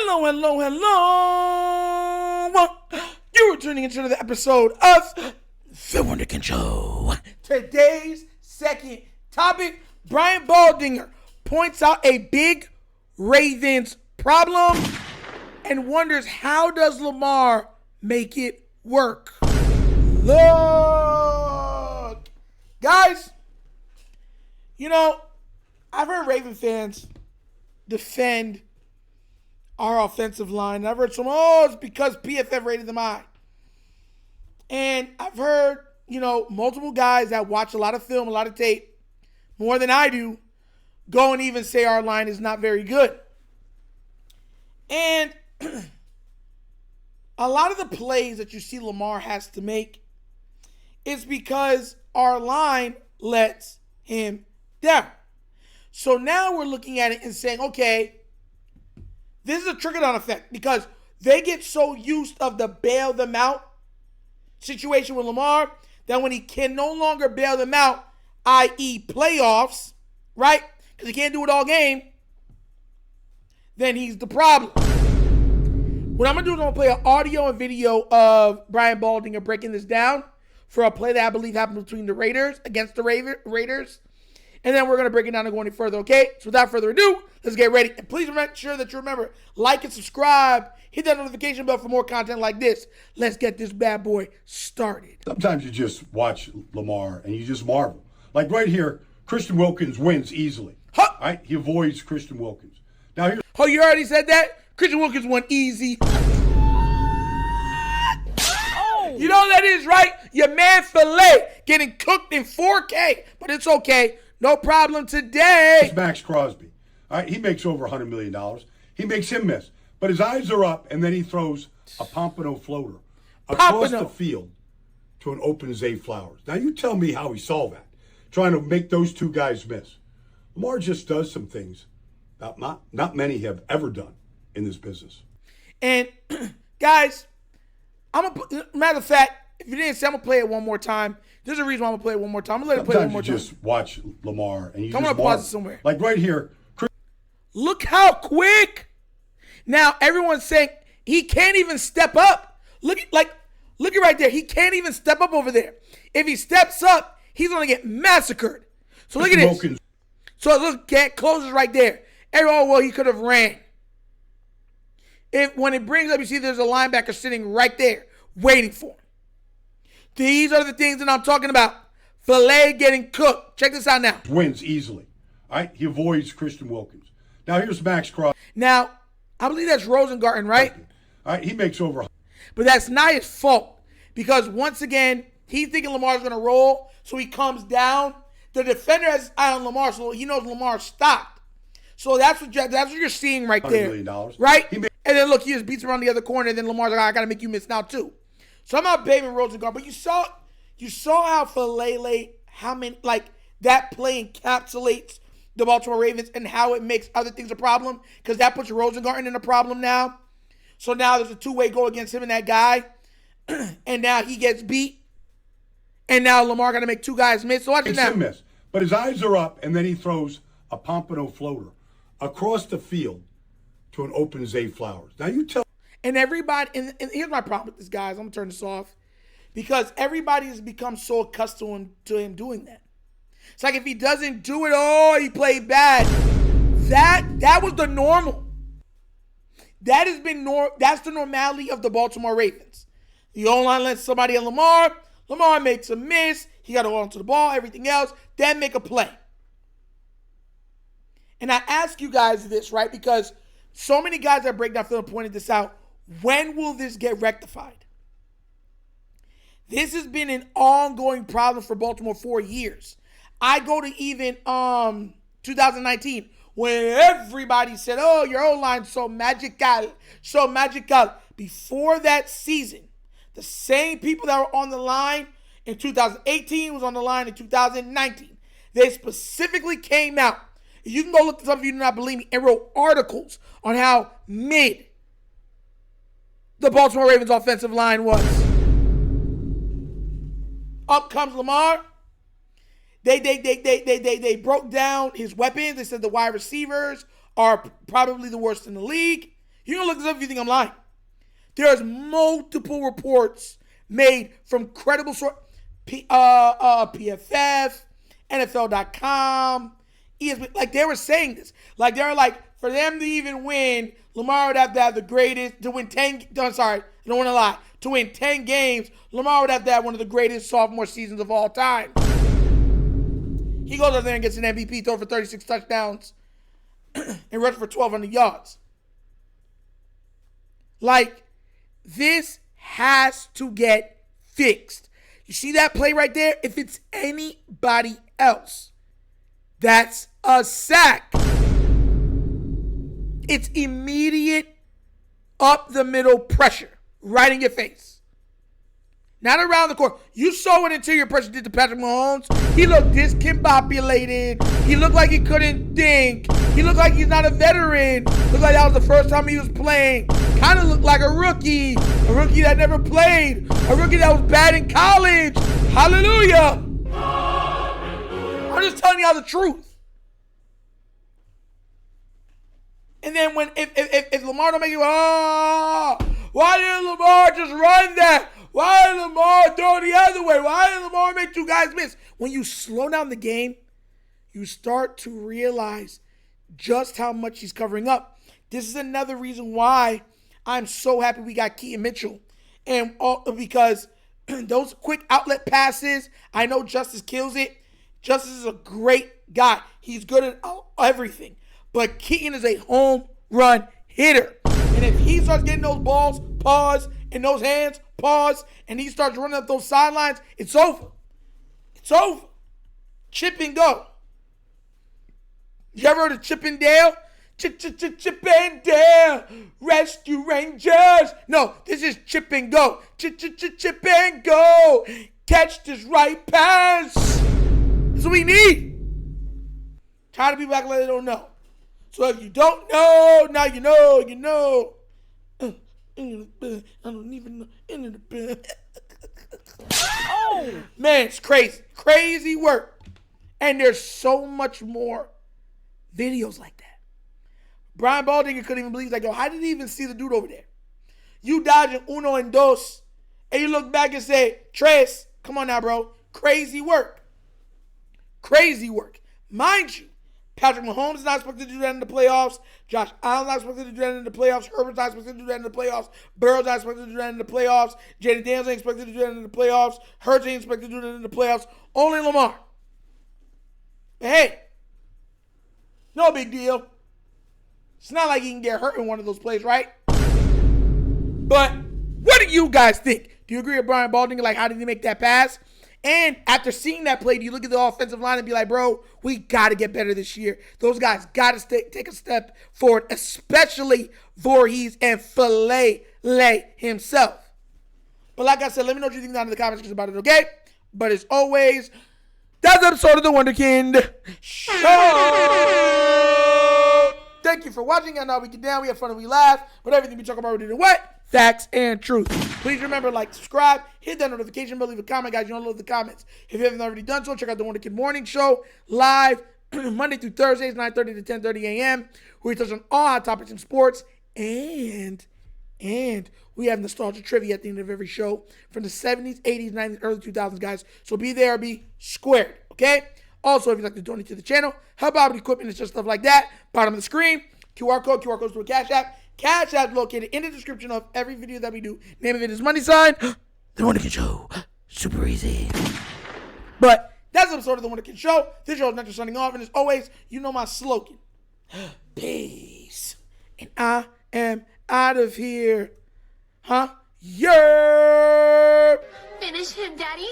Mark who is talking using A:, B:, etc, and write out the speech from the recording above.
A: Hello, hello, hello. You are tuning into the episode of The Wunderkind Show. Today's second topic, Brian Baldinger points out a big Ravens problem and wonders how does Lamar make it work. Look, guys, I've heard Raven fans defend our offensive line. I've heard some, it's because PFF rated them high. And I've heard, multiple guys that watch a lot of film, a lot of tape, more than I do, go and even say our line is not very good. And a lot of the plays that you see Lamar has to make is because our line lets him down. So now we're looking at it and saying, okay, this is a trickle-down effect because they get so used of the bail them out situation with Lamar that when he can no longer bail them out, i.e. playoffs, right? Because he can't do it all game, then he's the problem. What I'm going to do is I'm going to play an audio and video of Brian Baldinger breaking this down for a play that I believe happened between the Raiders against the Raiders. And then we're going to break it down and go any further, okay? So without further ado, let's get ready. And please make sure that you remember, like and subscribe. Hit that notification bell for more content like this. Let's get this bad boy started.
B: Sometimes you just watch Lamar and you just marvel. Like right here, Christian Wilkins wins easily.
A: Huh?
B: Right? He avoids Christian Wilkins. Now here's...
A: Oh, you already said that? Christian Wilkins won easy. Oh. You know what that is, right? Your man Filet getting cooked in 4K, but it's okay. No problem today.
B: It's Max Crosby. All right, he makes over $100 million. He makes him miss. But his eyes are up, and then he throws a pompano floater across the field to an open Zay Flowers. Now, you tell me how he saw that, trying to make those two guys miss. Lamar just does some things that not many have ever done in this business.
A: And, guys, matter of fact, if you didn't say, I'm going to play it one more time. There's a reason why I'm going to play it one more time. I'm going to let it play it one more time.
B: Sometimes you just watch Lamar and you
A: I'm going to pause it somewhere.
B: Like right here.
A: Look how quick. Now, everyone's saying he can't even step up. Look at right there. He can't even step up over there. If he steps up, he's going to get massacred. So look at this.
B: Wilkins.
A: So look, closes right there. He could have ran. When it brings up, you see there's a linebacker sitting right there waiting for him. These are the things that I'm talking about. Filet getting cooked. Check this out now.
B: Wins easily. All right? He avoids Christian Wilkins. Now here's Max Crosby.
A: Now, I believe that's Rosengarten, right?
B: All right, he makes over.
A: But that's not his fault. Because once again, he's thinking Lamar's going to roll, so he comes down. The defender has his eye on Lamar, so he knows Lamar stopped. So that's what you're seeing right there.
B: $100 million.
A: Right? And then look, he just beats around the other corner, and then Lamar's like, I got to make you miss now too. So I'm not blaming Rosengarten, but you saw how Filet, that play encapsulates the Baltimore Ravens and how it makes other things a problem because that puts Rosengarten in a problem now. So now there's a two-way go against him and that guy, and now he gets beat, and now Lamar got to make two guys miss. So watch it now.
B: Miss. But his eyes are up, and then he throws a pompano floater across the field to an open Zay Flowers. Now you tell.
A: And everybody, and here's my problem with this, guys. I'm going to turn this off. Because everybody has become so accustomed to him doing that. It's like if he doesn't do it, he played bad. That was the normal. That's the normality of the Baltimore Ravens. The O-line lets somebody on Lamar. Lamar makes a miss. He got to hold on to the ball, everything else. Then make a play. And I ask you guys this, right? Because so many guys that break down film pointed this out. When will this get rectified? This has been an ongoing problem for Baltimore for years. I go to even 2019 when everybody said, your O-line's so magical. Before that season, the same people that were on the line in 2018 was on the line in 2019. They specifically came out. You can go look this up if you do not believe me and wrote articles on how mid the Baltimore Ravens offensive line was. Up comes Lamar. They broke down his weapons. They said the wide receivers are probably the worst in the league. You can look this up if you think I'm lying. There's multiple reports made from credible sources, PFF, NFL.com, ESPN. Like, they were saying this. Like, they were like, for them to even win, Lamar would have to have the greatest, to win 10, I'm sorry, I don't want to lie. To win 10 games, Lamar would have to have one of the greatest sophomore seasons of all time. He goes out there and gets an MVP, throws for 36 touchdowns, and rushes for 1,200 yards. Like, this has to get fixed. You see that play right there? If it's anybody else, that's a sack. It's immediate up the middle pressure right in your face. Not around the court. You saw what interior pressure did to Patrick Mahomes. He looked discombobulated. He looked like he couldn't think. He looked like he's not a veteran. Looked like that was the first time he was playing. Kind of looked like a rookie that never played, a rookie that was bad in college. Hallelujah. I'm just telling y'all the truth. And then if Lamar don't make it, why didn't Lamar just run that? Why did Lamar throw the other way? Why did Lamar make two guys miss? When you slow down the game, you start to realize just how much he's covering up. This is another reason why I'm so happy we got Keaton Mitchell. And because those quick outlet passes, I know Justice kills it. Justice is a great guy. He's good at everything. But Keaton is a home run hitter. And if he starts getting those balls, pause, in those hands, pause, and he starts running up those sidelines, it's over. It's over. Chip and go. You ever heard of Chip and Dale? Chip and Dale, Rescue Rangers. No, this is Chip and go. Chip and go. Catch this right pass. That's what we need. Tired of people acting like they don't know. So if you don't know, now you know, you know. I don't even know. Oh, man, it's crazy. Crazy work. And there's so much more videos like that. Brian Baldinger couldn't even believe, like, yo, how did he even see the dude over there? You dodging uno and dos, and you look back and say, Tres, come on now, bro. Crazy work. Crazy work. Mind you, Patrick Mahomes is not expected to do that in the playoffs. Josh Allen's not expected to do that in the playoffs. Herbert's not expected to do that in the playoffs. Burrow's not expected to do that in the playoffs. Jaden Daniels ain't expected to do that in the playoffs. Hurts ain't expected to do that in the playoffs. Only Lamar. But hey, no big deal. It's not like he can get hurt in one of those plays, right? But what do you guys think? Do you agree with Brian Baldinger? Like, how did he make that pass? And after seeing that play, do you look at the offensive line and be like, bro, we got to get better this year. Those guys got to take a step forward, especially Voorhees and Filet himself. But like I said, let me know what you think down in the comments about it, okay? But as always, that's an episode of The Wunderkind Show. Thank you for watching. I know we get down, we have fun, and we laugh. But everything we talk about, we do the what? Facts and truth. Please remember, like, subscribe, hit that notification bell, leave a comment, guys. You don't love the comments. If you haven't already done so, check out the Wunderkind Morning Show live Monday through Thursdays, 9:30 to 10:30 a.m. where we touch on all hot topics in sports, and we have nostalgia trivia at the end of every show from the 70s, 80s, 90s, early 2000s, guys. So be there, be squared, okay? Also, if you'd like to donate to the channel, help out with equipment and just stuff like that, bottom of the screen, QR codes to a Cash App. Cash App located in the description of every video that we do. Name of it is money sign, The Wunderkind Show. Super easy. But that's an episode of The Wunderkind Show. This show is not just signing off, and as always, you know my slogan. Peace. And I am out of here. Huh? Yerp.
C: Finish him, Daddy.